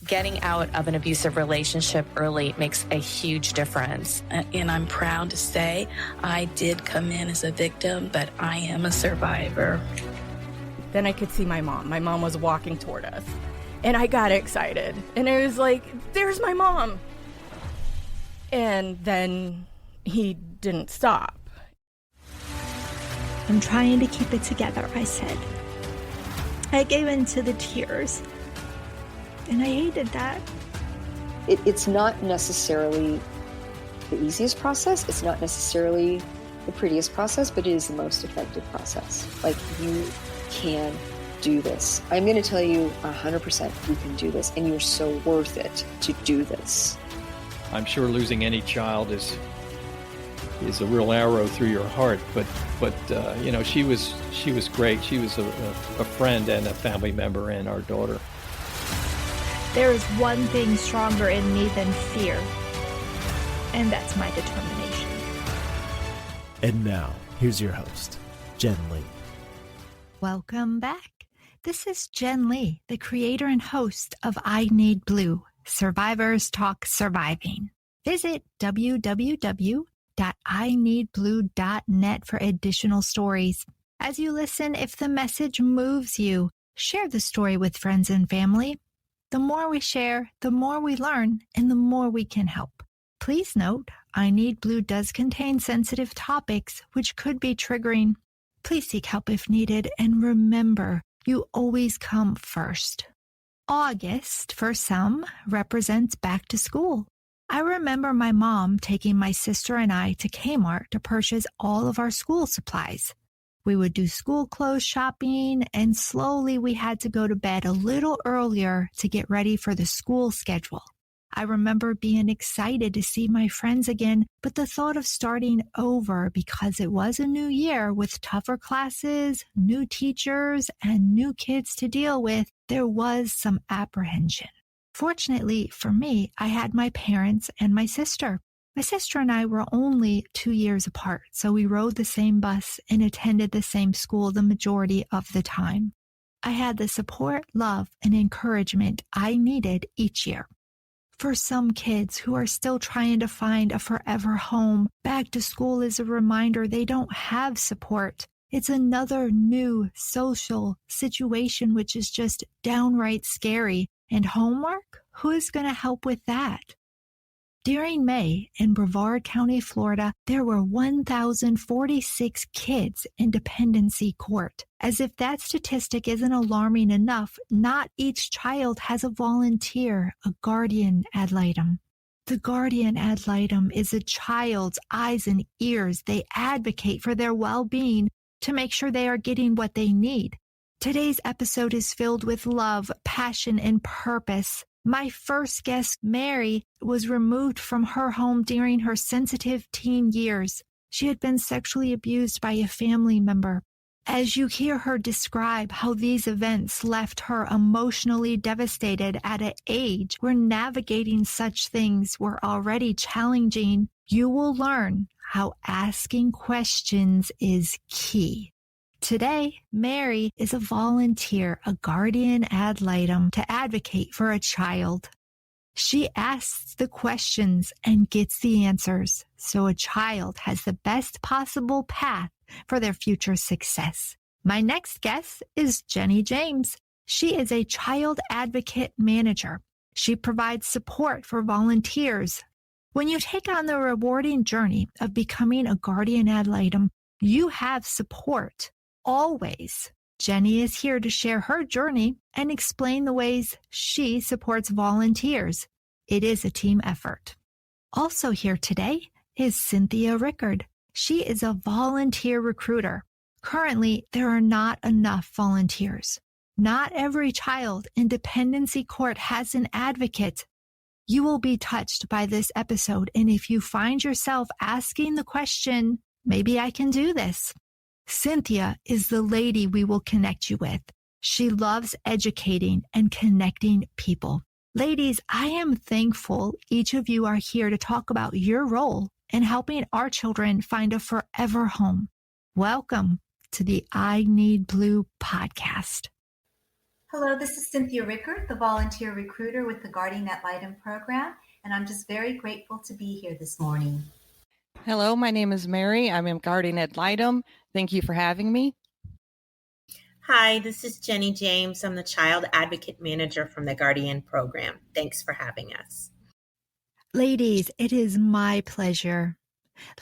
Getting out of an abusive relationship early makes a huge difference. And I'm proud to say I did come in as a victim, but I am a survivor. Then I could see my mom. My mom was walking toward us. And I got excited. And I was like, there's my mom. And then he didn't stop. I'm trying to keep it together, I said. I gave in to the tears. And I hated that. It's not necessarily the easiest process. It's not necessarily the prettiest process, but it is the most effective process. Like, you can do this. I'm going to tell you 100% you can do this, and you're so worth it to do this. I'm sure losing any child is a real arrow through your heart, but you know, she was great. She was a friend and a family member and our daughter. There is one thing stronger in me than fear, and that's my determination. And now, here's your host, Jen Lee. Welcome back. This is Jen Lee, the creator and host of I Need Blue, Survivors Talk Surviving. Visit www.ineedblue.net for additional stories. As you listen, if the message moves you, share the story with friends and family. The more we share, the more we learn, and the more we can help. Please note, I Need Blue does contain sensitive topics which could be triggering. Please seek help if needed, and remember, you always come first. August, for some, represents back to school. I remember my mom taking my sister and I to Kmart to purchase all of our school supplies. We would do school clothes shopping, and slowly we had to go to bed a little earlier to get ready for the school schedule. I remember being excited to see my friends again, but the thought of starting over because it was a new year with tougher classes, new teachers, and new kids to deal with, there was some apprehension. Fortunately for me, I had my parents and my sister. My sister and I were only 2 years apart, so we rode the same bus and attended the same school the majority of the time. I had the support, love, and encouragement I needed each year. For some kids who are still trying to find a forever home, back to school is a reminder they don't have support. It's another new social situation which is just downright scary. And homework? Who is going to help with that? During May in Brevard County, Florida, there were 1,046 kids in dependency court. As if that statistic isn't alarming enough, not each child has a volunteer, a guardian ad litem. The guardian ad litem is a child's eyes and ears. They advocate for their well-being to make sure they are getting what they need. Today's episode is filled with love, passion, and purpose. My first guest, Mary, was removed from her home during her sensitive teen years. She had been sexually abused by a family member. As you hear her describe how these events left her emotionally devastated at an age where navigating such things were already challenging, you will learn how asking questions is key. Today, Mary is a volunteer, a guardian ad litem to advocate for a child. She asks the questions and gets the answers, so a child has the best possible path for their future success. My next guest is Jenny James. She is a child advocate manager. She provides support for volunteers. When you take on the rewarding journey of becoming a guardian ad litem, you have support. Always. Jenny is here to share her journey and explain the ways she supports volunteers. It is a team effort. Also here today is Cynthia Rickard. She is a volunteer recruiter. Currently, there are not enough volunteers. Not every child in dependency court has an advocate. You will be touched by this episode, and if you find yourself asking the question, maybe I can do this. Cynthia is the lady we will connect you with. She loves educating and connecting people. Ladies, I am thankful each of you are here to talk about your role in helping our children find a forever home. Welcome to the I Need Blue podcast. Hello, this is Cynthia Rickard, the volunteer recruiter with the Guardian Ad Litem program, and I'm just very grateful to be here this morning. Hello, my name is Mary. I'm in Guardian Ad Litem. Thank you for having me. Hi, this is Jenny James. I'm the Child Advocate Manager from the Guardian program. Thanks for having us. Ladies, it is my pleasure.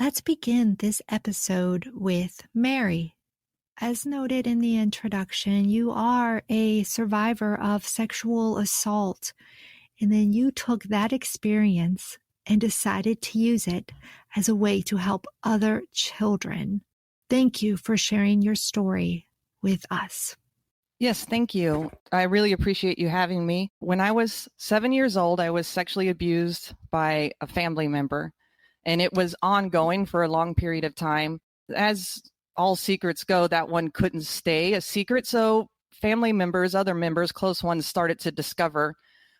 Let's begin this episode with Mary. As noted in the introduction, you are a survivor of sexual assault, and then you took that experience and decided to use it as a way to help other children. Thank you for sharing your story with us. Yes, thank you. I really appreciate you having me. When I was 7 years old, I was sexually abused by a family member, and it was ongoing for a long period of time. As all secrets go, that one couldn't stay a secret, so family members, other members, close ones started to discover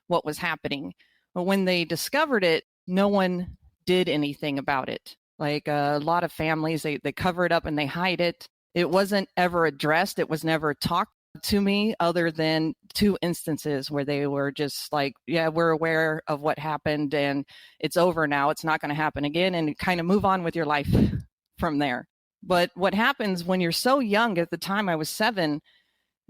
what was happening. But when they discovered it, no one did anything about it. Like a lot of families, they cover it up and they hide it. It wasn't ever addressed. It was never talked to me other than 2 instances where they were just like, yeah, we're aware of what happened and it's over now. It's not going to happen again, and kind of move on with your life from there. But what happens when you're so young, at the time I was 7,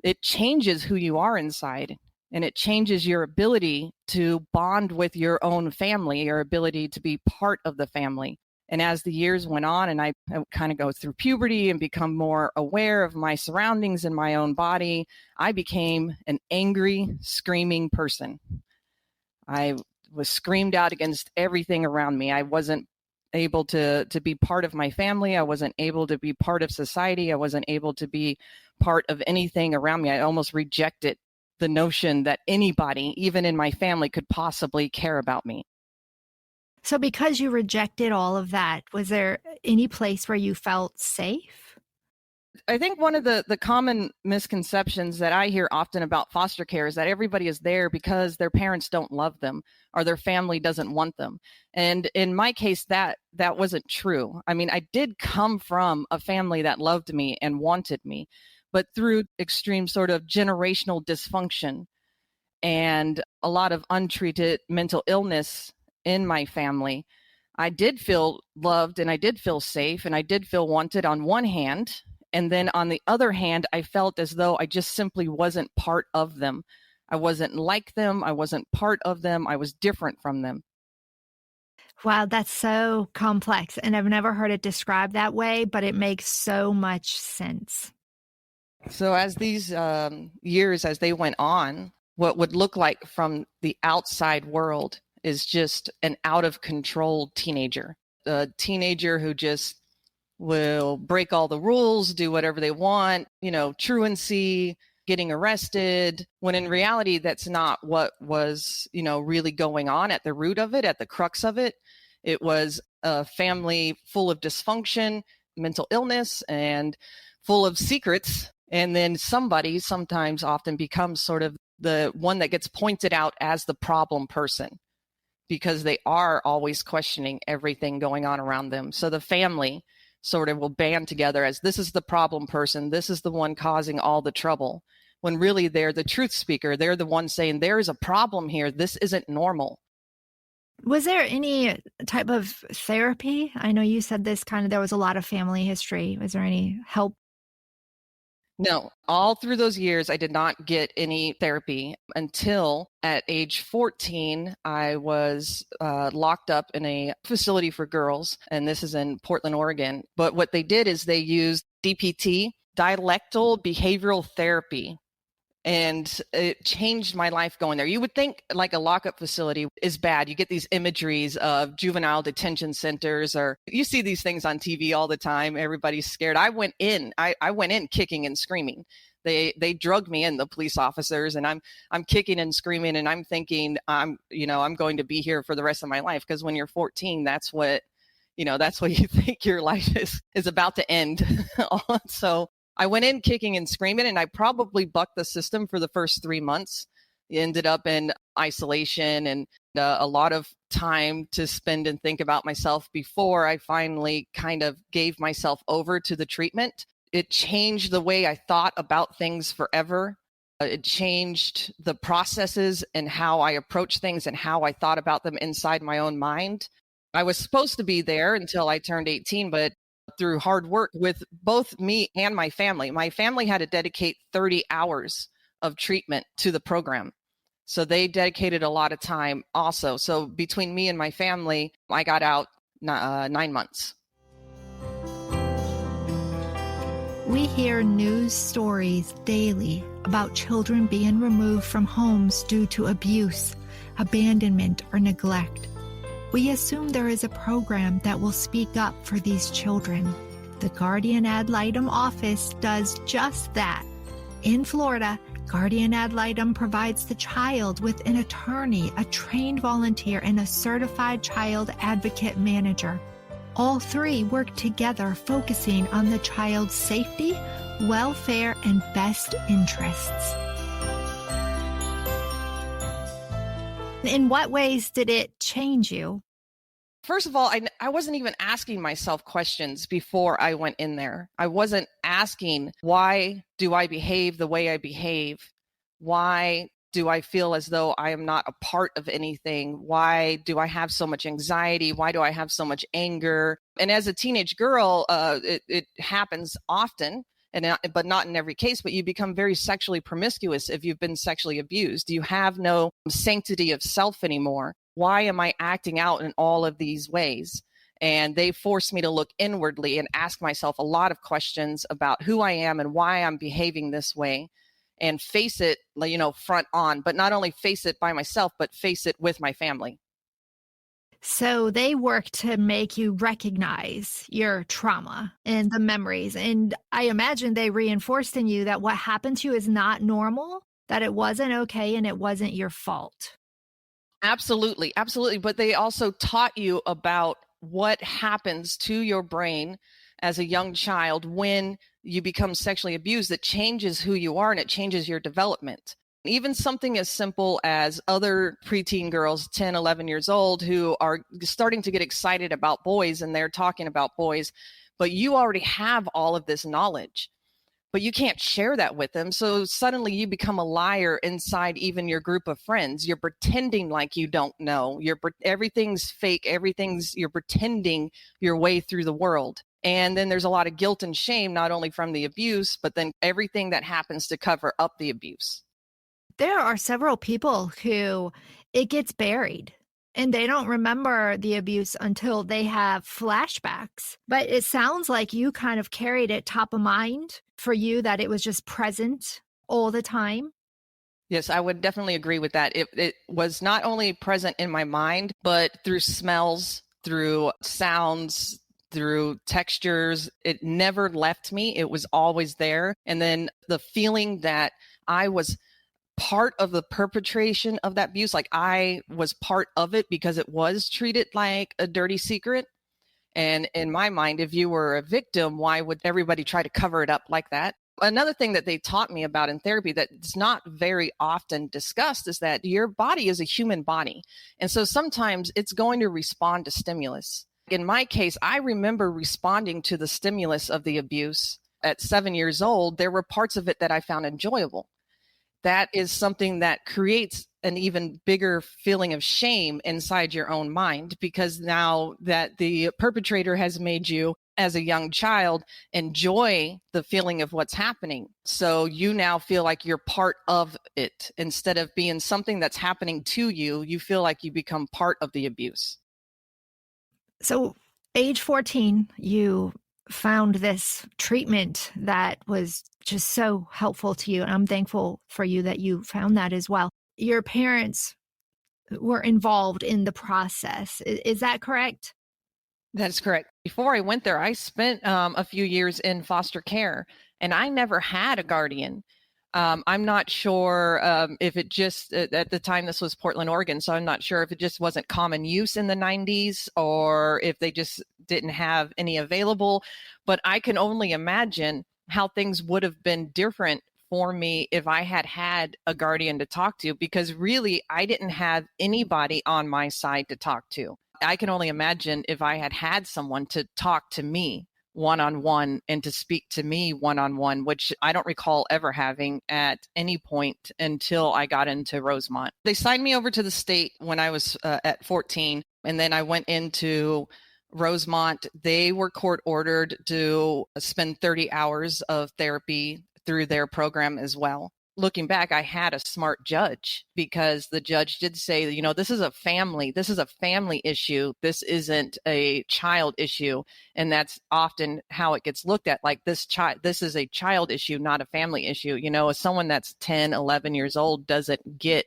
it changes who you are inside, and it changes your ability to bond with your own family, your ability to be part of the family. And as the years went on and I kind of go through puberty and become more aware of my surroundings and my own body, I became an angry, screaming person. I was screamed out against everything around me. I wasn't able to be part of my family. I wasn't able to be part of society. I wasn't able to be part of anything around me. I almost rejected the notion that anybody, even in my family, could possibly care about me. So because you rejected all of that, was there any place where you felt safe? I think one of the common misconceptions that I hear often about foster care is that everybody is there because their parents don't love them or their family doesn't want them. And in my case, that wasn't true. I mean, I did come from a family that loved me and wanted me, but through extreme sort of generational dysfunction and a lot of untreated mental illness in my family, I did feel loved and I did feel safe and I did feel wanted on one hand. And then on the other hand, I felt as though I just simply wasn't part of them. I wasn't like them. I wasn't part of them. I was different from them. Wow, that's so complex. And I've never heard it described that way, but it makes so much sense. So as these years, as they went on, what would look like from the outside world is just an out of control teenager, a teenager who just will break all the rules, do whatever they want, truancy, getting arrested, when in reality, that's not what was, really going on at the root of it, at the crux of it. It was a family full of dysfunction, mental illness, and full of secrets. And then somebody sometimes often becomes sort of the one that gets pointed out as the problem person, because they are always questioning everything going on around them. So the family sort of will band together as this is the problem person, this is the one causing all the trouble, when really they're the truth speaker. They're the one saying there is a problem here. This isn't normal. Was there any type of therapy? I know you said there was a lot of family history. Was there any help? No, all through those years, I did not get any therapy until at age 14, I was locked up in a facility for girls, and this is in Portland, Oregon. But what they did is they used DPT, dialectal behavioral therapy, and it changed my life going there. You would think like a lockup facility is bad. You get these imageries of juvenile detention centers, or you see these things on TV all the time. Everybody's scared. I went in kicking and screaming. They drugged me in, the police officers, and I'm kicking and screaming, and I'm thinking I'm going to be here for the rest of my life, because when you're 14, that's what you think your life is about to end. So I went in kicking and screaming, and I probably bucked the system for the first 3 months. Ended up in isolation and a lot of time to spend and think about myself before I finally kind of gave myself over to the treatment. It changed the way I thought about things forever. It changed the processes and how I approach things and how I thought about them inside my own mind. I was supposed to be there until I turned 18, but through hard work with both me and my family had to dedicate 30 hours of treatment to the program. So they dedicated a lot of time also. So between me and my family, I got out 9 months. We hear news stories daily about children being removed from homes due to abuse, abandonment, or neglect. We assume there is a program that will speak up for these children. The Guardian Ad Litem office does just that. In Florida, Guardian Ad Litem provides the child with an attorney, a trained volunteer, and a certified child advocate manager. All three work together, focusing on the child's safety, welfare, and best interests. In what ways did it change you? First of all, I wasn't even asking myself questions before I went in there. I wasn't asking, why do I behave the way I behave? Why do I feel as though I am not a part of anything? Why do I have so much anxiety? Why do I have so much anger? And as a teenage girl, it happens often, but not in every case, but you become very sexually promiscuous if you've been sexually abused. You have no sanctity of self anymore. Why am I acting out in all of these ways? And they forced me to look inwardly and ask myself a lot of questions about who I am and why I'm behaving this way, and face it, front on, but not only face it by myself, but face it with my family. So they work to make you recognize your trauma and the memories. And I imagine they reinforced in you that what happened to you is not normal, that it wasn't okay, and it wasn't your fault. Absolutely. Absolutely. But they also taught you about what happens to your brain as a young child when you become sexually abused. That changes who you are and it changes your development. Even something as simple as other preteen girls, 10, 11 years old, who are starting to get excited about boys and they're talking about boys, but you already have all of this knowledge, but you can't share that with them. So suddenly you become a liar inside even your group of friends. You're pretending like you don't know. Everything's fake. You're pretending your way through the world. And then there's a lot of guilt and shame, not only from the abuse, but then everything that happens to cover up the abuse. There are several people who it gets buried and they don't remember the abuse until they have flashbacks. But it sounds like you kind of carried it top of mind for you, that it was just present all the time. Yes, I would definitely agree with that. It was not only present in my mind, but through smells, through sounds, through textures. It never left me. It was always there. And then the feeling that I was part of the perpetration of that abuse, like I was part of it because it was treated like a dirty secret. And in my mind, if you were a victim, why would everybody try to cover it up like that? Another thing that they taught me about in therapy that's not very often discussed is that your body is a human body. And so sometimes it's going to respond to stimulus. In my case, I remember responding to the stimulus of the abuse at 7 years old. There were parts of it that I found enjoyable. That is something that creates an even bigger feeling of shame inside your own mind, because now that the perpetrator has made you, as a young child, enjoy the feeling of what's happening. So you now feel like you're part of it. Instead of being something that's happening to you, you feel like you become part of the abuse. So age 14, you found this treatment that was just so helpful to you. And I'm thankful for you that you found that as well. Your parents were involved in the process. Is that correct? That's correct. Before I went there, I spent a few years in foster care, and I never had a guardian. I'm not sure if it just, at the time, this was Portland, Oregon, so I'm not sure if it just wasn't common use in the 90s or if they just didn't have any available. But I can only imagine how things would have been different for me if I had had a guardian to talk to, because really I didn't have anybody on my side to talk to. I can only imagine if I had had someone to talk to me one-on-one and to speak to me one-on-one, which I don't recall ever having at any point until I got into Rosemont. They signed me over to the state when I was at 14, and then I went into Rosemont. They were court ordered to spend 30 hours of therapy through their program as well. Looking back, I had a smart judge, because the judge did say, you know, this is a family issue. This isn't a child issue. And that's often how it gets looked at. Like, this is a child issue, not a family issue. You know, as someone that's 10, 11 years old doesn't get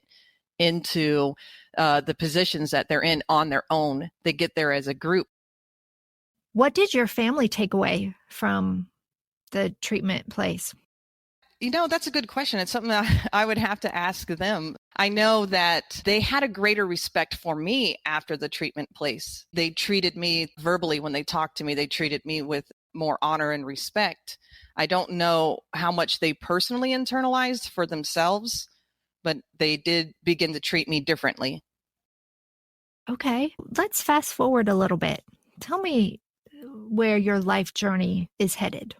into the positions that they're in on their own. They get there as a group. What did your family take away from the treatment place? You know, that's a good question. It's something that I would have to ask them. I know that they had a greater respect for me after the treatment place. They treated me verbally when they talked to me. They treated me with more honor and respect. I don't know how much they personally internalized for themselves, but they did begin to treat me differently. Okay, let's fast forward a little bit. Tell me where your life journey is headed.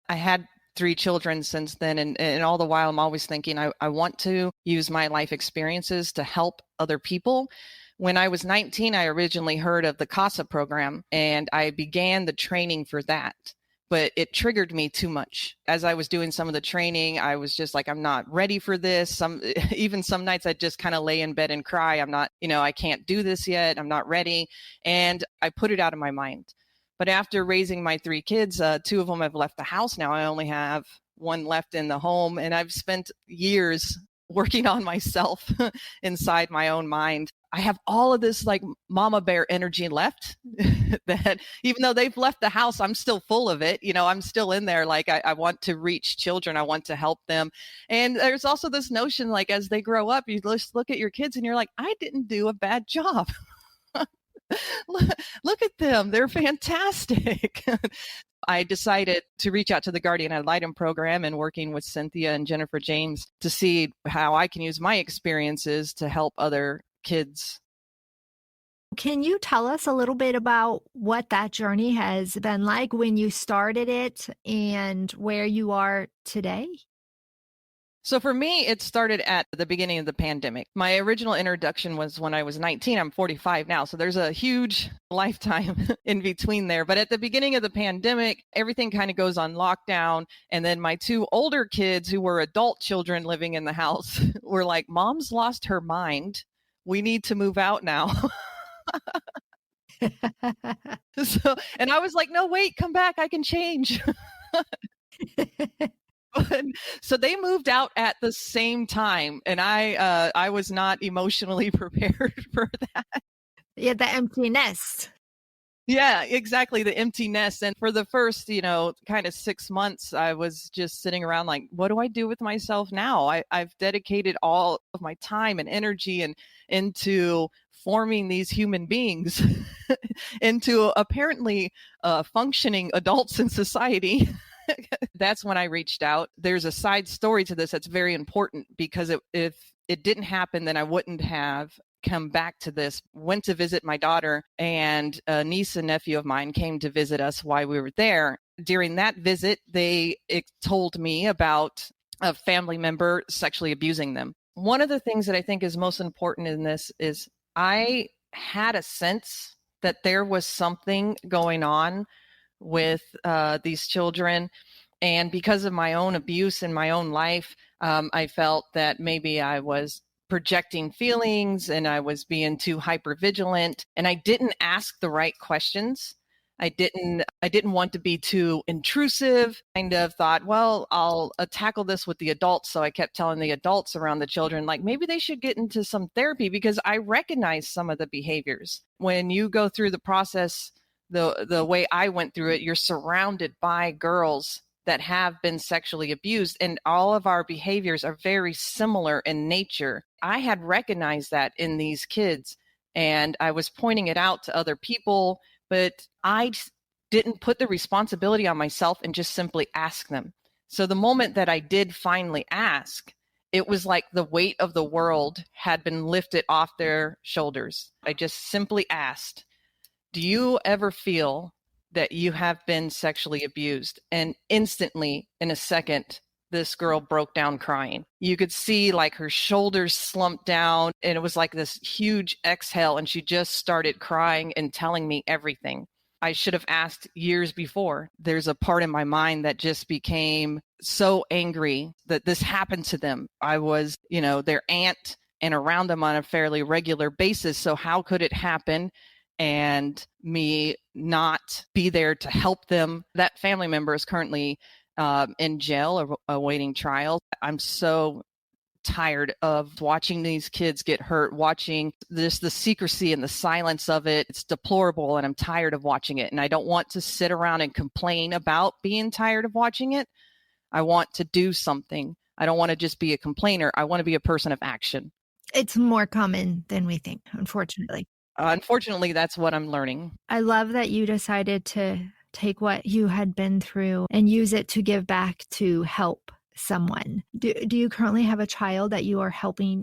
I had 3 children since then. And all the while, I'm always thinking, I want to use my life experiences to help other people. When I was 19, I originally heard of the CASA program, and I began the training for that. But it triggered me too much. As I was doing some of the training, I was just like, I'm not ready for this. Even some nights I'd just kind of lay in bed and cry. I'm not, I can't do this yet. I'm not ready. And I put it out of my mind. But after raising my 3 kids, 2 of them have left the house now. I only have 1 left in the home. And I've spent years working on myself inside my own mind. I have all of this like mama bear energy left that even though they've left the house, I'm still full of it. I'm still in there. Like I want to reach children. I want to help them. And there's also this notion, like, as they grow up, you just look at your kids and you're like, I didn't do a bad job. Look at them. They're fantastic. I decided to reach out to the Guardian Ad Litem program and working with Cynthia and Jennifer James to see how I can use my experiences to help other kids. Can you tell us a little bit about what that journey has been like when you started it and where you are today? So for me, it started at the beginning of the pandemic. My original introduction was when I was 19. I'm 45 now. So there's a huge lifetime in between there. But at the beginning of the pandemic, everything kind of goes on lockdown. And then my 2 older kids, who were adult children living in the house, were like, Mom's lost her mind. We need to move out now. And I was like, no, wait, come back. I can change. So they moved out at the same time, and I was not emotionally prepared for that. Yeah, the empty nest. Yeah, exactly. The empty nest. And for the first, kind of 6 months, I was just sitting around like, what do I do with myself now? I've dedicated all of my time and energy into forming these human beings into apparently functioning adults in society. That's when I reached out. There's a side story to this that's very important, because if it didn't happen, then I wouldn't have come back to this. Went to visit my daughter, and a niece and nephew of mine came to visit us while we were there. During that visit, they told me about a family member sexually abusing them. One of the things that I think is most important in this is I had a sense that there was something going on with these children. And because of my own abuse in my own life, I felt that maybe I was projecting feelings and I was being too hypervigilant, and I didn't ask the right questions. I didn't want to be too intrusive. Kind of thought, well, I'll tackle this with the adults. So I kept telling the adults around the children, like, maybe they should get into some therapy, because I recognize some of the behaviors. When you go through the process, the way I went through it, you're surrounded by girls that have been sexually abused, and all of our behaviors are very similar in nature. I had recognized that in these kids, and I was pointing it out to other people, but I didn't put the responsibility on myself and just simply ask them. So the moment that I did finally ask, it was like the weight of the world had been lifted off their shoulders. I just simply asked, do you ever feel that you have been sexually abused. And instantly, in a second, this girl broke down crying. You could see like her shoulders slumped down, and it was like this huge exhale, and she just started crying and telling me everything. I should have asked years before. There's a part in my mind that just became so angry that this happened to them. I was, their aunt and around them on a fairly regular basis. So how could it happen and me not be there to help them? That family member is currently in jail or awaiting trial. I'm so tired of watching these kids get hurt, watching the secrecy and the silence of it. It's deplorable, and I'm tired of watching it. And I don't want to sit around and complain about being tired of watching it. I want to do something. I don't want to just be a complainer. I want to be a person of action. It's more common than we think, unfortunately. Unfortunately, that's what I'm learning. I love that you decided to take what you had been through and use it to give back to help someone. Do you currently have a child that you are helping?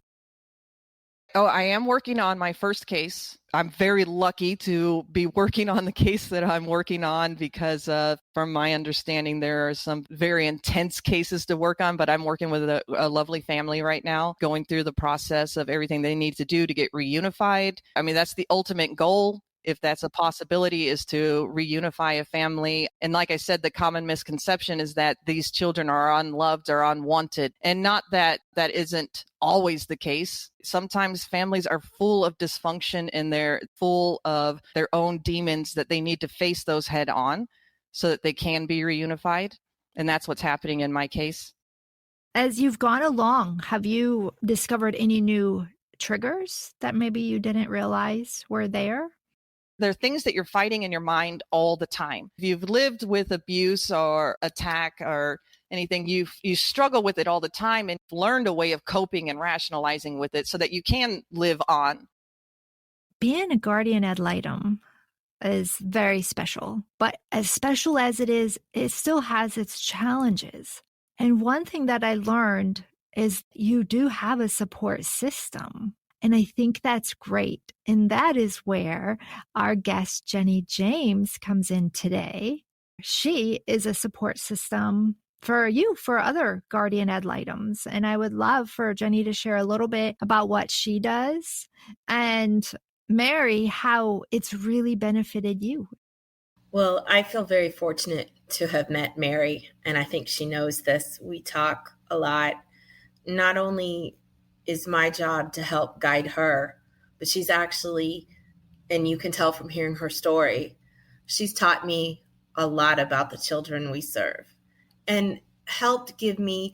Oh, I am working on my first case. I'm very lucky to be working on the case that I'm working on because from my understanding, there are some very intense cases to work on, but I'm working with a lovely family right now, going through the process of everything they need to do to get reunified. I mean, that's the ultimate goal. If that's a possibility, is to reunify a family. And like I said, the common misconception is that these children are unloved or unwanted. And not that that isn't always the case. Sometimes families are full of dysfunction and they're full of their own demons that they need to face those head on so that they can be reunified. And that's what's happening in my case. As you've gone along, have you discovered any new triggers that maybe you didn't realize were there? There are things that you're fighting in your mind all the time. If you've lived with abuse or attack or anything, you struggle with it all the time and learned a way of coping and rationalizing with it so that you can live on. Being a guardian ad litem is very special, but as special as it is, it still has its challenges. And one thing that I learned is you do have a support system. And I think that's great. And that is where our guest, Jenny James, comes in today. She is a support system for you, for other guardian ad litems. And I would love for Jenny to share a little bit about what she does and Mary, how it's really benefited you. Well, I feel very fortunate to have met Mary, and I think she knows this. We talk a lot. Not only is my job to help guide her, but she's actually, and you can tell from hearing her story, she's taught me a lot about the children we serve and helped give me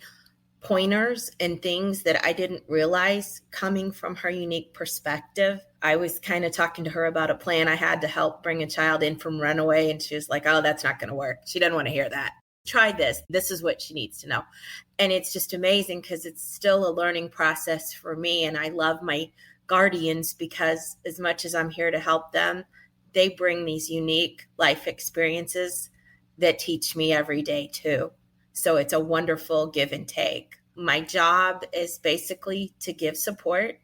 pointers and things that I didn't realize coming from her unique perspective. I was kind of talking to her about a plan I had to help bring a child in from runaway, and she was like, oh, that's not going to work. She doesn't want to hear that. Try this. This is what she needs to know. And it's just amazing because it's still a learning process for me. And I love my guardians because as much as I'm here to help them, they bring these unique life experiences that teach me every day too. So it's a wonderful give and take. My job is basically to give support.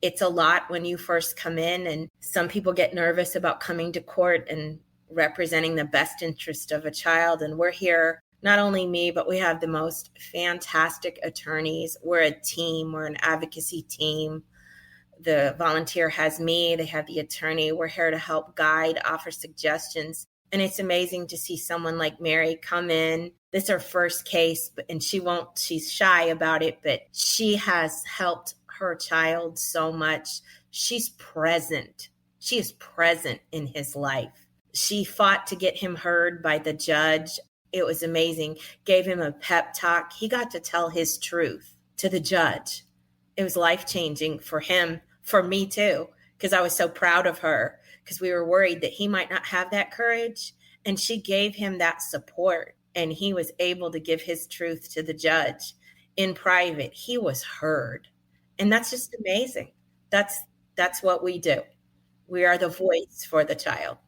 It's a lot when you first come in, and some people get nervous about coming to court and representing the best interest of a child. And we're here, not only me, but we have the most fantastic attorneys. We're a team. We're an advocacy team. The volunteer has me. They have the attorney. We're here to help guide, offer suggestions. And it's amazing to see someone like Mary come in. This is her first case, and she's shy about it, but she has helped her child so much. She's present. She is present in his life. She fought to get him heard by the judge. It was amazing. Gave him a pep talk. He got to tell his truth to the judge. It was life-changing for him, for me too, because I was so proud of her, because we were worried that he might not have that courage. And she gave him that support, and he was able to give his truth to the judge in private. He was heard. And that's just amazing. That's what we do. We are the voice for the child.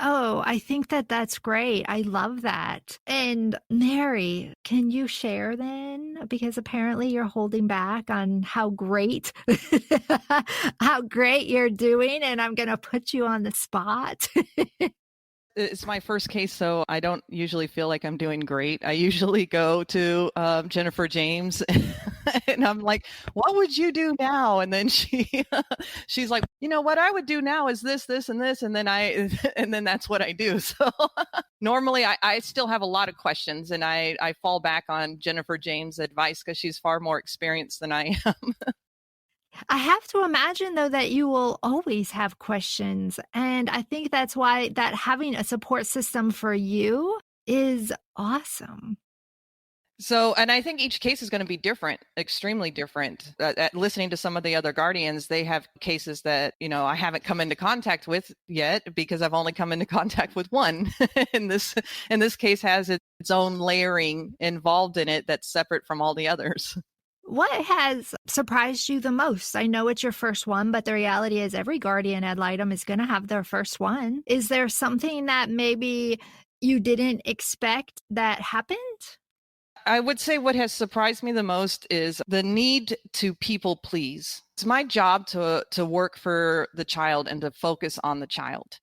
Oh, I think that's great. I love that. And Mary, can you share then? Because apparently you're holding back on how great, how great you're doing. And I'm going to put you on the spot. It's my first case, so I don't usually feel like I'm doing great. I usually go to Jennifer James, and I'm like, "What would you do now?" And then she's like, "You know what I would do now is this, this, and this," and then and then that's what I do. So normally, I still have a lot of questions, and I fall back on Jennifer James' advice because she's far more experienced than I am. I have to imagine, though, that you will always have questions. And I think that's why that having a support system for you is awesome. So, and I think each case is going to be different, extremely different. Listening to some of the other guardians, they have cases that, I haven't come into contact with yet because I've only come into contact with one. and this case has its own layering involved in it that's separate from all the others. What has surprised you the most? I know it's your first one, but the reality is every Guardian Ad Litem is going to have their first one. Is there something that maybe you didn't expect that happened? I would say what has surprised me the most is the need to people please. It's my job to work for the child and to focus on the child.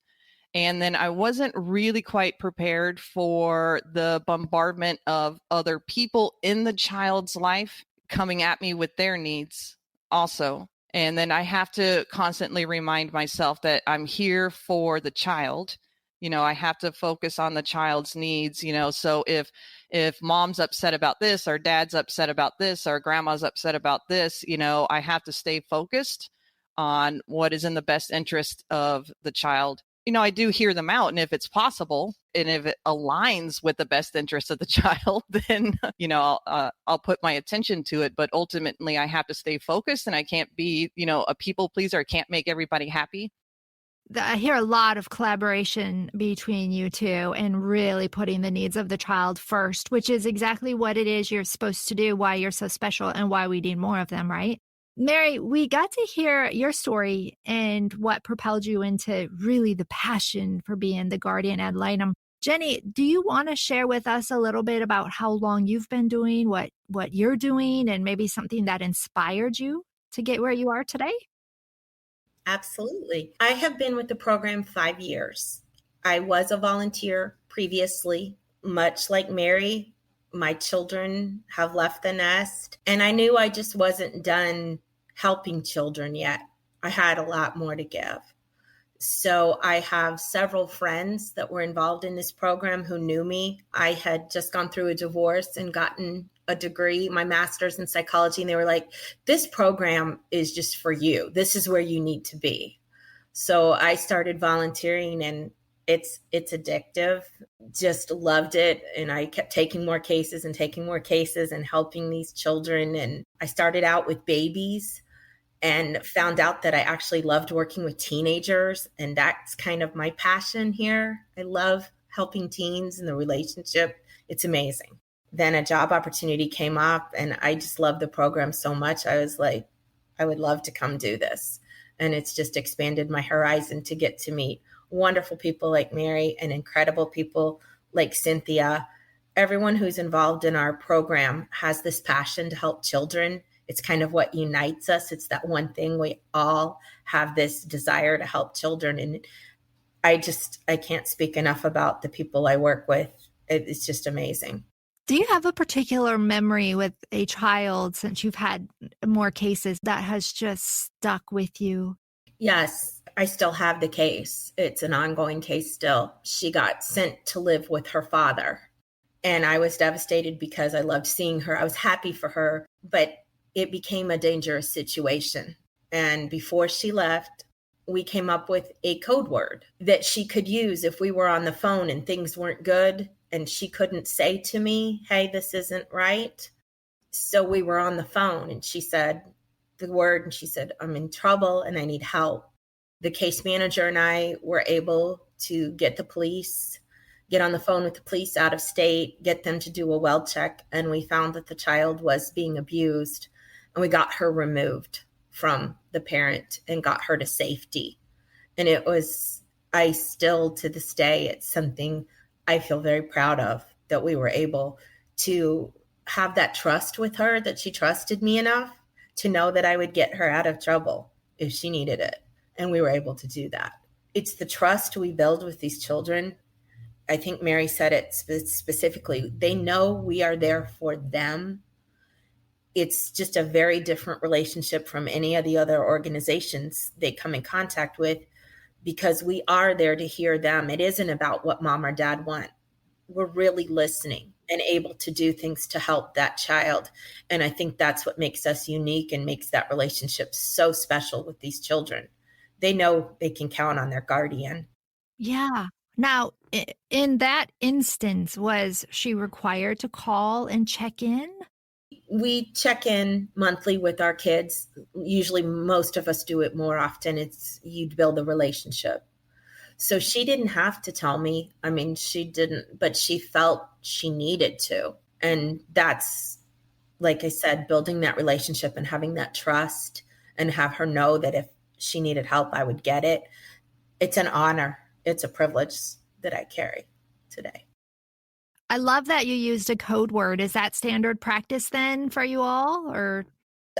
And then I wasn't really quite prepared for the bombardment of other people in the child's life coming at me with their needs also. And then I have to constantly remind myself that I'm here for the child. I have to focus on the child's needs, so if mom's upset about this, or dad's upset about this, or grandma's upset about this, I have to stay focused on what is in the best interest of the child. I do hear them out, and if it's possible, and if it aligns with the best interest of the child, then, I'll put my attention to it. But ultimately, I have to stay focused, and I can't be, a people pleaser. I can't make everybody happy. I hear a lot of collaboration between you two and really putting the needs of the child first, which is exactly what it is you're supposed to do, why you're so special and why we need more of them, right? Mary, we got to hear your story and what propelled you into really the passion for being the Guardian Ad Litem. Jenny, do you want to share with us a little bit about how long you've been doing what you're doing and maybe something that inspired you to get where you are today? Absolutely. I have been with the program 5 years. I was a volunteer previously, much like Mary. My children have left the nest, and I knew I just wasn't done helping children yet. I had a lot more to give. So I have several friends that were involved in this program who knew me. I had just gone through a divorce and gotten a degree, my master's in psychology, and they were like, this program is just for you. This is where you need to be. So I started volunteering, and it's addictive. Just loved it. And I kept taking more cases and helping these children. And I started out with babies and found out that I actually loved working with teenagers. And that's kind of my passion here. I love helping teens in the relationship. It's amazing. Then a job opportunity came up, and I just love the program so much. I was like, I would love to come do this. And it's just expanded my horizon to get to meet wonderful people like Mary and incredible people like Cynthia. Everyone who's involved in our program has this passion to help children. It's kind of what unites us. It's that one thing. We all have this desire to help children. And I can't speak enough about the people I work with. It's just amazing. Do you have a particular memory with a child, since you've had more cases, that has just stuck with you? Yes, I still have the case. It's an ongoing case still. She got sent to live with her father, and I was devastated because I loved seeing her. I was happy for her, but it became a dangerous situation. And before she left, we came up with a code word that she could use if we were on the phone and things weren't good. And she couldn't say to me, hey, this isn't right. So we were on the phone, and she said the word, and she said, I'm in trouble and I need help. The case manager and I were able to get on the phone with the police out of state, get them to do a well check. And we found that the child was being abused, and we got her removed from the parent and got her to safety. And I still, to this day, it's something I feel very proud of, that we were able to have that trust with her, that she trusted me enough to know that I would get her out of trouble if she needed it. And we were able to do that. It's the trust we build with these children I think Mary said it specifically. They know we are there for them. It's just a very different relationship from any of the other organizations they come in contact with, because we are there to hear them. It isn't about what mom or dad want. We're really listening and able to do things to help that child. And I think that's what makes us unique and makes that relationship so special with these children. They know they can count on their guardian. Yeah. Now, in that instance, was she required to call and check in? We check in monthly with our kids. Usually most of us do it more often. It's you build a relationship. So she didn't have to tell me. I mean, she didn't, but she felt she needed to. And that's, like I said, building that relationship and having that trust and have her know that if she needed help, I would get it. It's an honor. It's a privilege that I carry today. I love that you used a code word. Is that standard practice then for you all, or?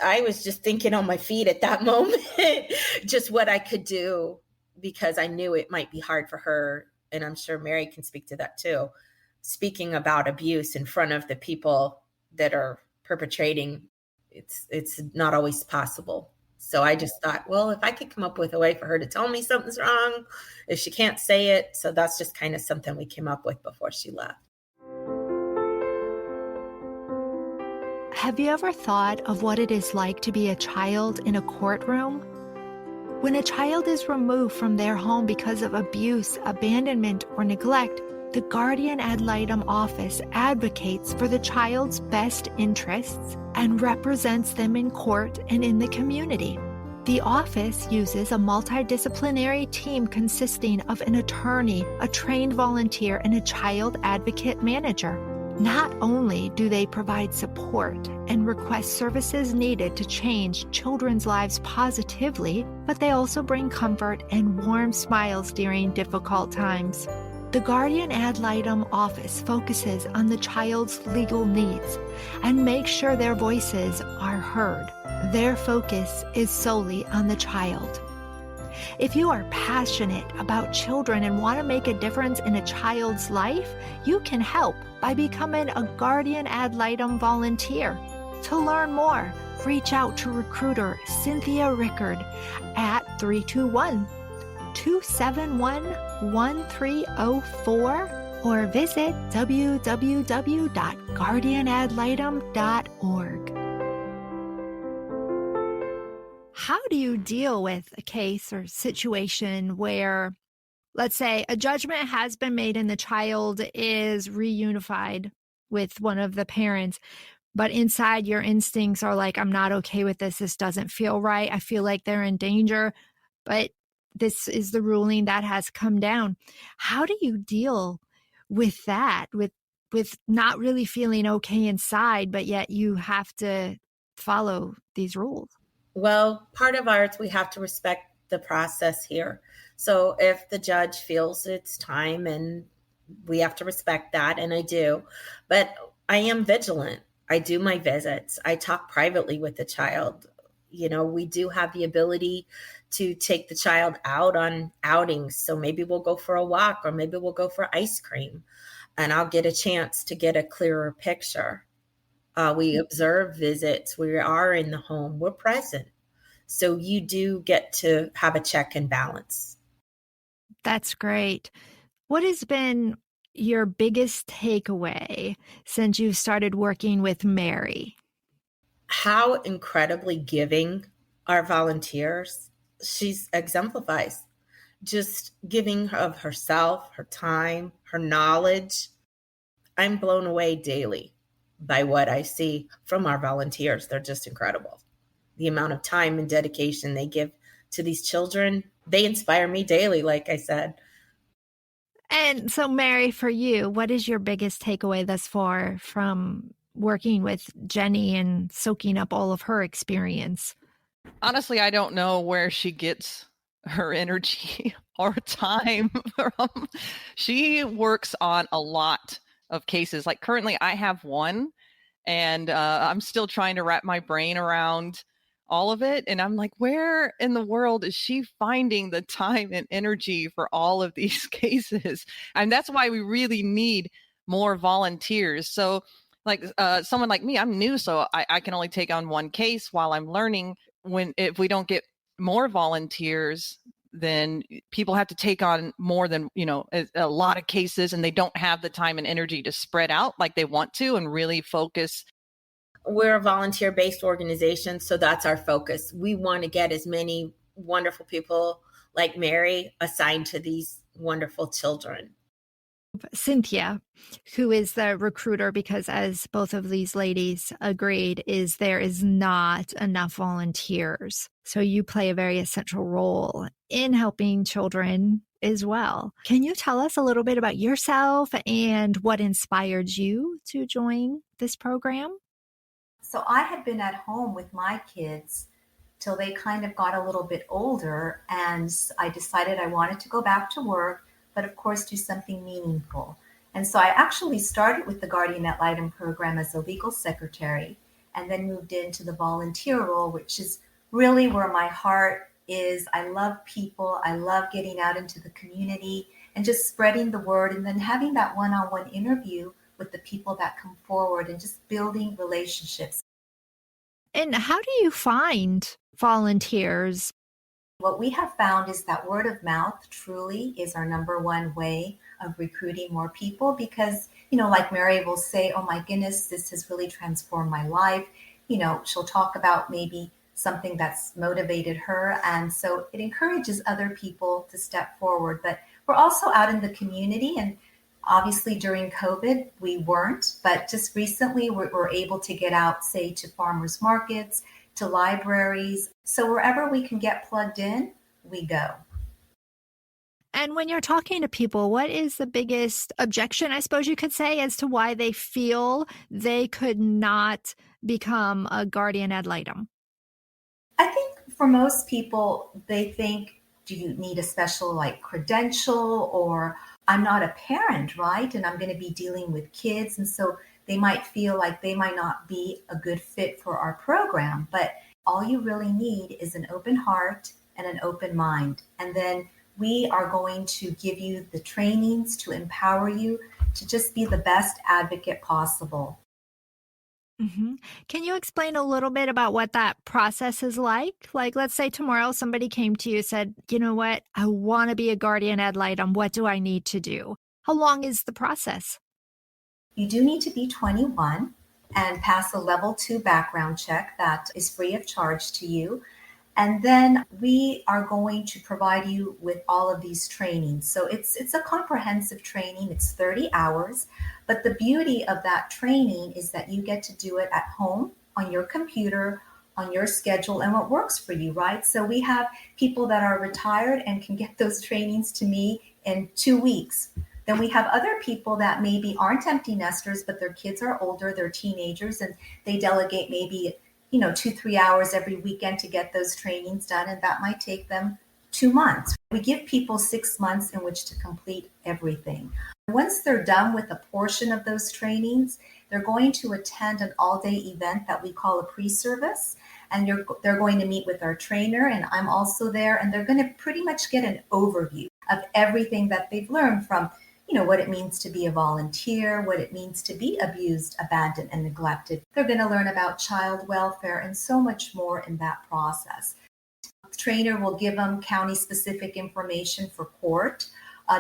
I was just thinking on my feet at that moment, just what I could do, because I knew it might be hard for her. And I'm sure Mary can speak to that too. Speaking about abuse in front of the people that are perpetrating, it's not always possible. So I just thought, well, if I could come up with a way for her to tell me something's wrong, if she can't say it. So that's just kind of something we came up with before she left. Have you ever thought of what it is like to be a child in a courtroom? When a child is removed from their home because of abuse, abandonment, or neglect, the Guardian Ad Litem office advocates for the child's best interests and represents them in court and in the community. The office uses a multidisciplinary team consisting of an attorney, a trained volunteer, and a child advocate manager. Not only do they provide support and request services needed to change children's lives positively, but they also bring comfort and warm smiles during difficult times. The Guardian Ad Litem office focuses on the child's legal needs and makes sure their voices are heard. Their focus is solely on the child. If you are passionate about children and want to make a difference in a child's life, you can help by becoming a Guardian Ad Litem volunteer. To learn more, reach out to recruiter Cynthia Rickard at 321-271-1304 or visit www.guardianadlitem.org. How do you deal with a case or situation where, let's say, a judgment has been made and the child is reunified with one of the parents, but inside your instincts are like, I'm not okay with this. This doesn't feel right. I feel like they're in danger, but this is the ruling that has come down. How do you deal with that, with not really feeling okay inside, but yet you have to follow these rules? Well, part of ours, we have to respect the process here. So if the judge feels it's time, and we have to respect that, and I do, but I am vigilant. I do my visits. I talk privately with the child. You know, we do have the ability to take the child out on outings. So maybe we'll go for a walk, or maybe we'll go for ice cream, and I'll get a chance to get a clearer picture. We observe visits. We are in the home. We're present. So you do get to have a check and balance. That's great. What has been your biggest takeaway since you started working with Mary? How incredibly giving our volunteers. She exemplifies just giving of herself, her time, her knowledge. I'm blown away daily by what I see from our volunteers. They're just incredible. The amount of time and dedication they give to these children, they inspire me daily, like I said. And so, Mary, for you, what is your biggest takeaway thus far from working with Jenny and soaking up all of her experience? Honestly, I don't know where she gets her energy or time from. She works on a lot of cases. Like currently I have one, and I'm still trying to wrap my brain around all of it. And I'm like, where in the world is she finding the time and energy for all of these cases? And that's why we really need more volunteers. So like someone like me, I'm new, so I can only take on one case while I'm learning. If we don't get more volunteers, then people have to take on more than, a lot of cases, and they don't have the time and energy to spread out like they want to and really focus. We're a volunteer-based organization, so that's our focus. We want to get as many wonderful people like Mary assigned to these wonderful children. Cynthia, who is the recruiter, because as both of these ladies agreed, there is not enough volunteers. So you play a very essential role in helping children as well. Can you tell us a little bit about yourself and what inspired you to join this program? So I had been at home with my kids till they kind of got a little bit older, and I decided I wanted to go back to work, but of course do something meaningful. And so I actually started with the Guardian Ad Litem program as a legal secretary, and then moved into the volunteer role, which is really where my heart is. I love people. I love getting out into the community and just spreading the word, and then having that one-on-one interview with the people that come forward and just building relationships. And how do you find volunteers? What we have found is that word of mouth truly is our number one way of recruiting more people, because, like Mary will say, oh my goodness, this has really transformed my life. She'll talk about maybe something that's motivated her. And so it encourages other people to step forward. But we're also out in the community, and obviously during COVID, we weren't, but just recently we're able to get out, say, to farmers markets, to libraries. So wherever we can get plugged in, we go. And when you're talking to people, what is the biggest objection, I suppose you could say, as to why they feel they could not become a guardian ad litem? I think for most people, they think, do you need a special credential, or I'm not a parent, right? And I'm going to be dealing with kids. And so they might feel like they might not be a good fit for our program. But all you really need is an open heart and an open mind. And then we are going to give you the trainings to empower you to just be the best advocate possible. Mm-hmm. Can you explain a little bit about what that process is like? Like, let's say tomorrow somebody came to you and said, you know what, I want to be a guardian ad litem. What do I need to do? How long is the process? You do need to be 21 and pass a level 2 background check that is free of charge to you. And then we are going to provide you with all of these trainings. So it's a comprehensive training. It's 30 hours. But the beauty of that training is that you get to do it at home, on your computer, on your schedule, and what works for you, right? So we have people that are retired and can get those trainings to me in 2 weeks. Then we have other people that maybe aren't empty nesters, but their kids are older, they're teenagers, and they delegate maybe 2-3 hours every weekend to get those trainings done, and that might take them 2 months. We give people 6 months in which to complete everything. Once they're done with a portion of those trainings, they're going to attend an all-day event that we call a pre-service, and they're going to meet with our trainer, and I'm also there, and they're going to pretty much get an overview of everything that they've learned from what it means to be a volunteer, what it means to be abused, abandoned, and neglected. They're going to learn about child welfare and so much more in that process. The trainer will give them county-specific information for court.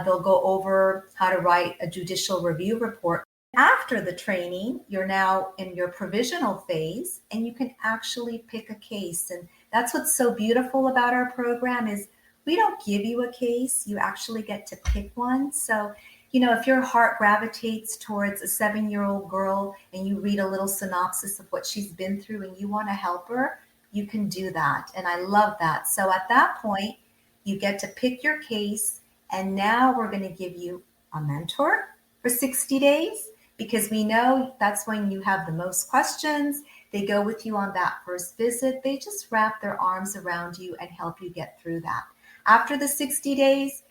They'll go over how to write a judicial review report. After the training, you're now in your provisional phase, and you can actually pick a case. And that's what's so beautiful about our program is we don't give you a case. You actually get to pick one. So if your heart gravitates towards a 7-year-old girl and you read a little synopsis of what she's been through and you want to help her, you can do that. And I love that. So at that point, you get to pick your case. And now we're going to give you a mentor for 60 days because we know that's when you have the most questions. They go with you on that first visit. They just wrap their arms around you and help you get through that. After the 60 days,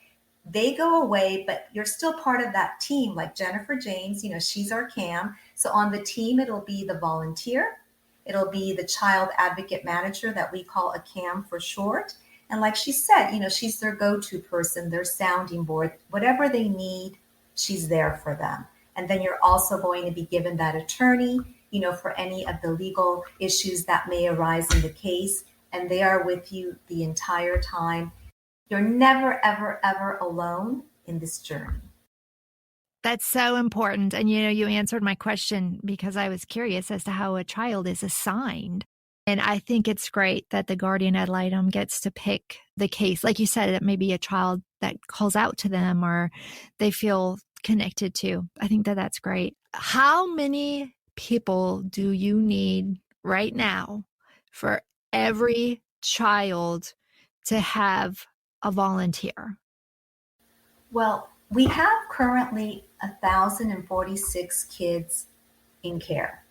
they go away, but you're still part of that team. Like Jennifer James, she's our CAM. So on the team, it'll be the volunteer, It'll be the child advocate manager that we call a CAM for short. And like she said, she's their go-to person, their sounding board. Whatever they need, she's there for them. And then you're also going to be given that attorney, for any of the legal issues that may arise in the case. And they are with you the entire time. You're never, ever, ever alone in this journey. That's so important. And, you answered my question because I was curious as to how a child is assigned. And I think it's great that the Guardian Ad Litem gets to pick the case. Like you said, it may be a child that calls out to them or they feel connected to. I think that that's great. How many people do you need right now for every child to have a volunteer? Well, we have currently 1,046 kids in care.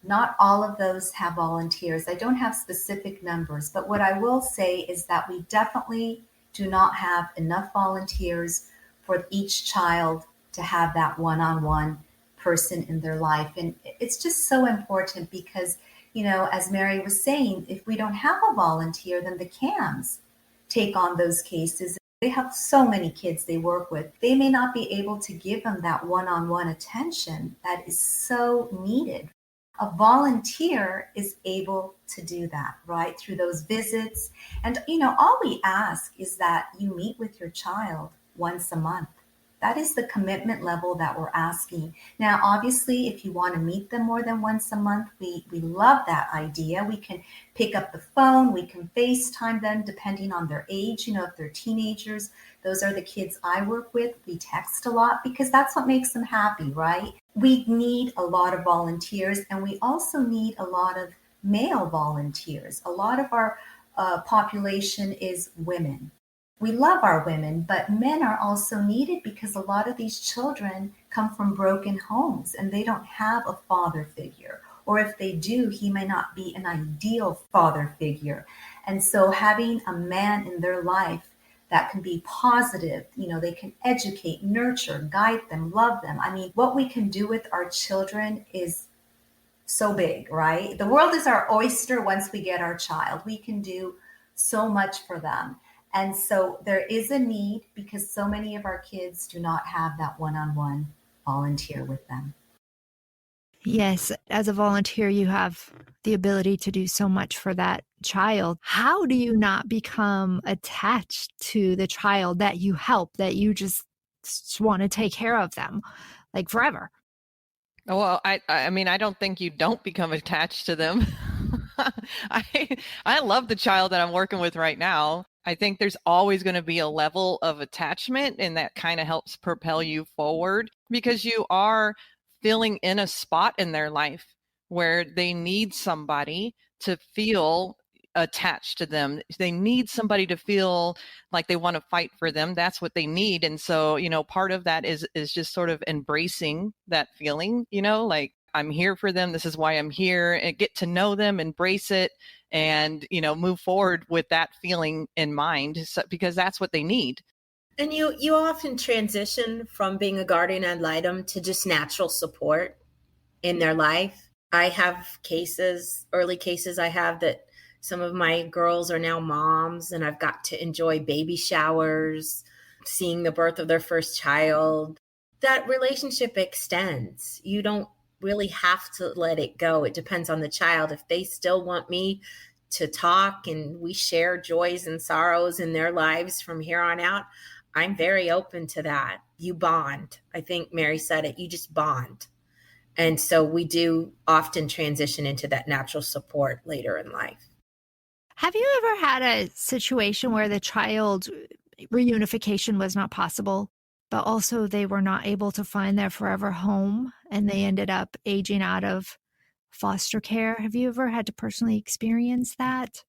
Not all of those have volunteers. I don't have specific numbers, but what I will say is that we definitely do not have enough volunteers for each child to have that one-on-one person in their life. And it's just so important because, as Mary was saying, if we don't have a volunteer, then the CAMs take on those cases. They have so many kids they work with. They may not be able to give them that one-on-one attention that is so needed. A volunteer is able to do that, right? Through those visits. And, all we ask is that you meet with your child once a month. That is the commitment level that we're asking. Now, obviously, if you want to meet them more than once a month, we love that idea. We can pick up the phone, we can FaceTime them depending on their age. If they're teenagers, those are the kids I work with. We text a lot because that's what makes them happy, right? We need a lot of volunteers, and we also need a lot of male volunteers. A lot of our population is women. We love our women, but men are also needed because a lot of these children come from broken homes and they don't have a father figure. Or if they do, he may not be an ideal father figure. And so having a man in their life that can be positive, they can educate, nurture, guide them, love them. I mean, what we can do with our children is so big, right? The world is our oyster once we get our child. We can do so much for them. And so there is a need because so many of our kids do not have that one-on-one volunteer with them. Yes, as a volunteer, you have the ability to do so much for that child. How do you not become attached to the child that you help, that you just want to take care of them like forever? Well, I mean, I don't think you don't become attached to them. I love the child that I'm working with right now. I think there's always going to be a level of attachment, and that kind of helps propel you forward because you are filling in a spot in their life where they need somebody to feel attached to them. They need somebody to feel like they want to fight for them. That's what they need. And so, part of that is just sort of embracing that feeling, like I'm here for them. This is why I'm here, and get to know them, embrace it, and, move forward with that feeling in mind, because that's what they need. And you often transition from being a guardian ad litem to just natural support in their life. I have early cases I have that some of my girls are now moms, and I've got to enjoy baby showers, seeing the birth of their first child. That relationship extends. You don't really have to let it go. It depends on the child. If they still want me to talk and we share joys and sorrows in their lives from here on out, I'm very open to that. You bond. I think Mary said it. You just bond. And so we do often transition into that natural support later in life. Have you ever had a situation where the child reunification was not possible, but also they were not able to find their forever home and they ended up aging out of foster care? Have you ever had to personally experience that?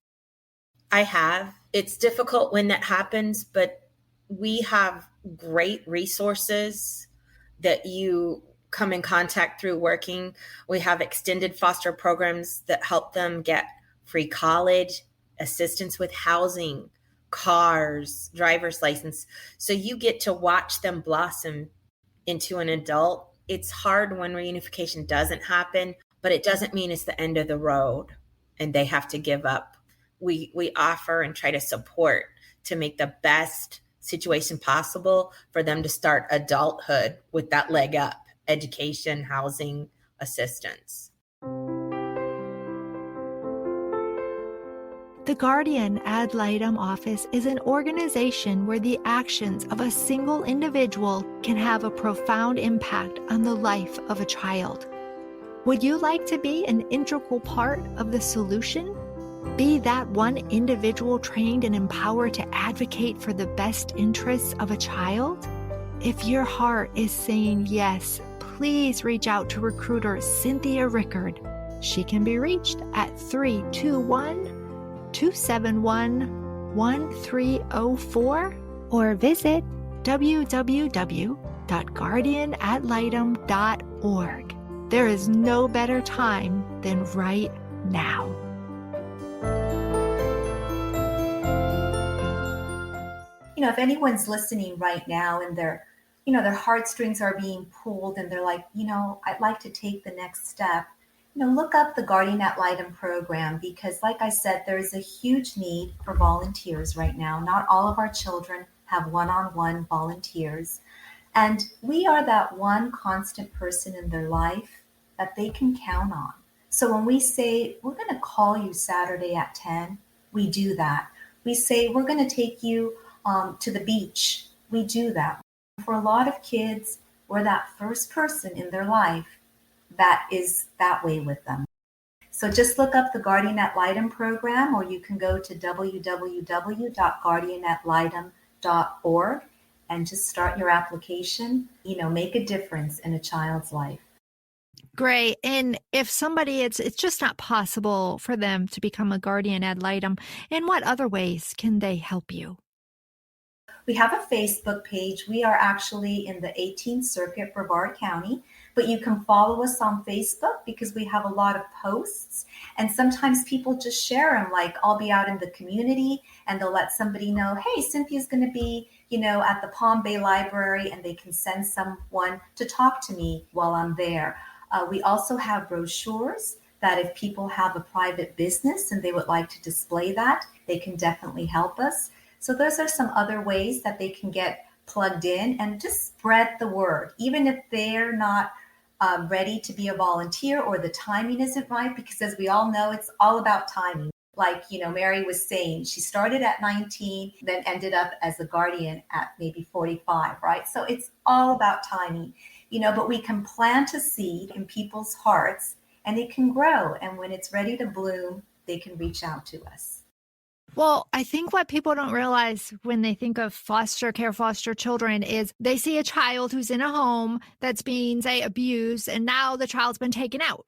I have. It's difficult when that happens, but we have great resources that you come in contact through working. We have extended foster programs that help them get free college, assistance with housing, cars, driver's license. So you get to watch them blossom into an adult. It's hard when reunification doesn't happen, but it doesn't mean it's the end of the road and they have to give up. We offer and try to support to make the best situation possible for them to start adulthood with that leg up: education, housing, assistance. The Guardian Ad Litem office is an organization where the actions of a single individual can have a profound impact on the life of a child. Would you like to be an integral part of the solution? Be that one individual trained and empowered to advocate for the best interests of a child? If your heart is saying yes, please reach out to recruiter Cynthia Rickard. She can be reached at 321-271-1304 or visit www.guardianadlitem.org. There is no better time than right now. If anyone's listening right now and their heartstrings are being pulled and they're like, I'd like to take the next step, look up the Guardian Ad Litem program, because like I said, there is a huge need for volunteers right now. Not all of our children have one-on-one volunteers. And we are that one constant person in their life that they can count on. So when we say, we're going to call you Saturday at 10, we do that. We say, we're going to take you to the beach. We do that. For a lot of kids, we're that first person in their life that is that way with them. So just look up the Guardian Ad Litem program, or you can go to www.guardianadlitem.org and just start your application. Make a difference in a child's life. Great. And if somebody, it's just not possible for them to become a Guardian Ad Litem, in what other ways can they help you? We have a Facebook page. We are actually in the 18th Circuit, Brevard County, but you can follow us on Facebook because we have a lot of posts. And sometimes people just share them. Like, I'll be out in the community and they'll let somebody know, hey, Cynthia's going to be, at the Palm Bay Library, and they can send someone to talk to me while I'm there. We also have brochures that if people have a private business and they would like to display that, they can definitely help us. So those are some other ways that they can get plugged in and just spread the word, even if they're not ready to be a volunteer or the timing isn't right, because as we all know, it's all about timing. Like, Mary was saying, she started at 19, then ended up as a guardian at maybe 45, right? So it's all about timing, but we can plant a seed in people's hearts and it can grow. And when it's ready to bloom, they can reach out to us. Well, I think what people don't realize when they think of foster care, foster children, is they see a child who's in a home that's being, say, abused, and now the child's been taken out.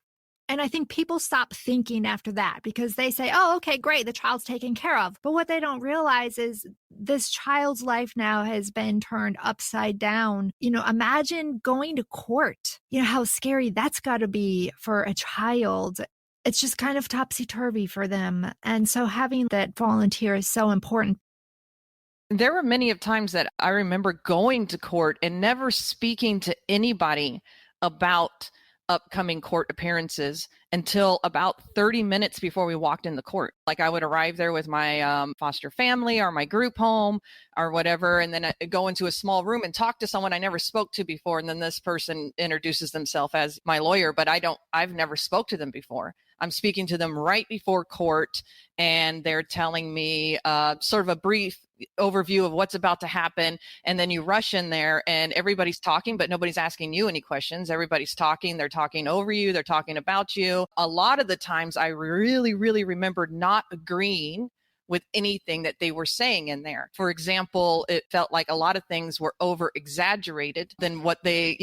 And I think people stop thinking after that because they say, oh, okay, great, the child's taken care of. But what they don't realize is this child's life now has been turned upside down. Imagine going to court. How scary that's got to be for a child. It's just kind of topsy-turvy for them. And so having that volunteer is so important. There were many of times that I remember going to court and never speaking to anybody about upcoming court appearances until about 30 minutes before we walked in the court. Like, I would arrive there with my foster family or my group home or whatever, and then I'd go into a small room and talk to someone I never spoke to before. And then this person introduces themselves as my lawyer, but I've never spoke to them before. I'm speaking to them right before court, and they're telling me sort of a brief overview of what's about to happen. And then you rush in there and everybody's talking, but nobody's asking you any questions. Everybody's talking. They're talking over you. They're talking about you. A lot of the times I really, really remembered not agreeing with anything that they were saying in there. For example, it felt like a lot of things were over exaggerated than what they,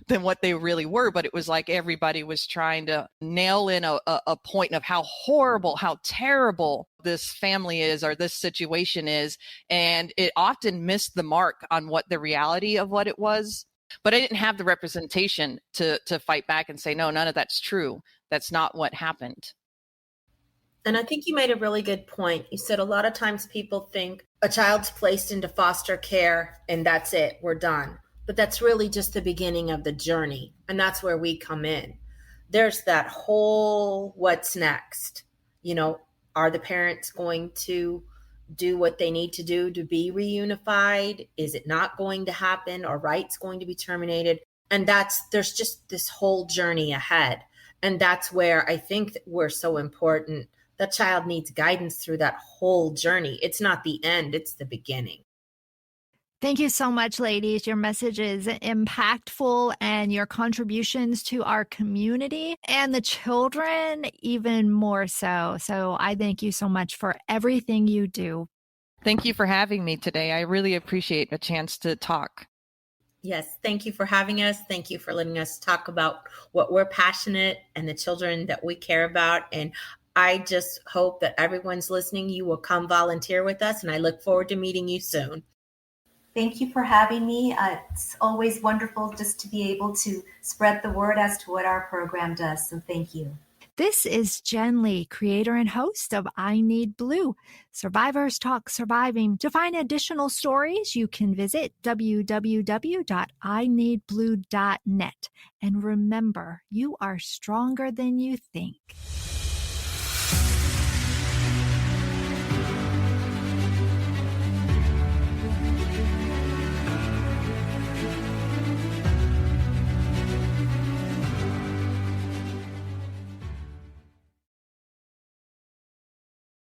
than what they really were. But it was like everybody was trying to nail in a point of how horrible, how terrible this family is or this situation is. And it often missed the mark on what the reality of what it was. But I didn't have the representation to fight back and say, no, none of that's true. That's not what happened. And I think you made a really good point. You said a lot of times people think a child's placed into foster care and that's it, we're done. But that's really just the beginning of the journey. And that's where we come in. there's that whole what's next. You know, are the parents going to do what they need to do to be reunified? Is it not going to happen? Are rights going to be terminated? And there's just this whole journey ahead. And that's where I think that we're so important. That child needs guidance through that whole journey. It's not the end, it's the beginning. Thank you so much, ladies. Your message is impactful, and your contributions to our community and the children even more so. So I thank you so much for everything you do. Thank you for having me today. I really appreciate a chance to talk. Yes, thank you for having us. Thank you for letting us talk about what we're passionate and the children that we care about. And I just hope that everyone's listening. You will come volunteer with us, and I look forward to meeting you soon. Thank you for having me. It's always wonderful just to be able to spread the word as to what our program does. So thank you. This is Jen Lee, creator and host of I Need Blue. Survivors Talk Surviving. To find additional stories, you can visit www.ineedblue.net. And remember, you are stronger than you think.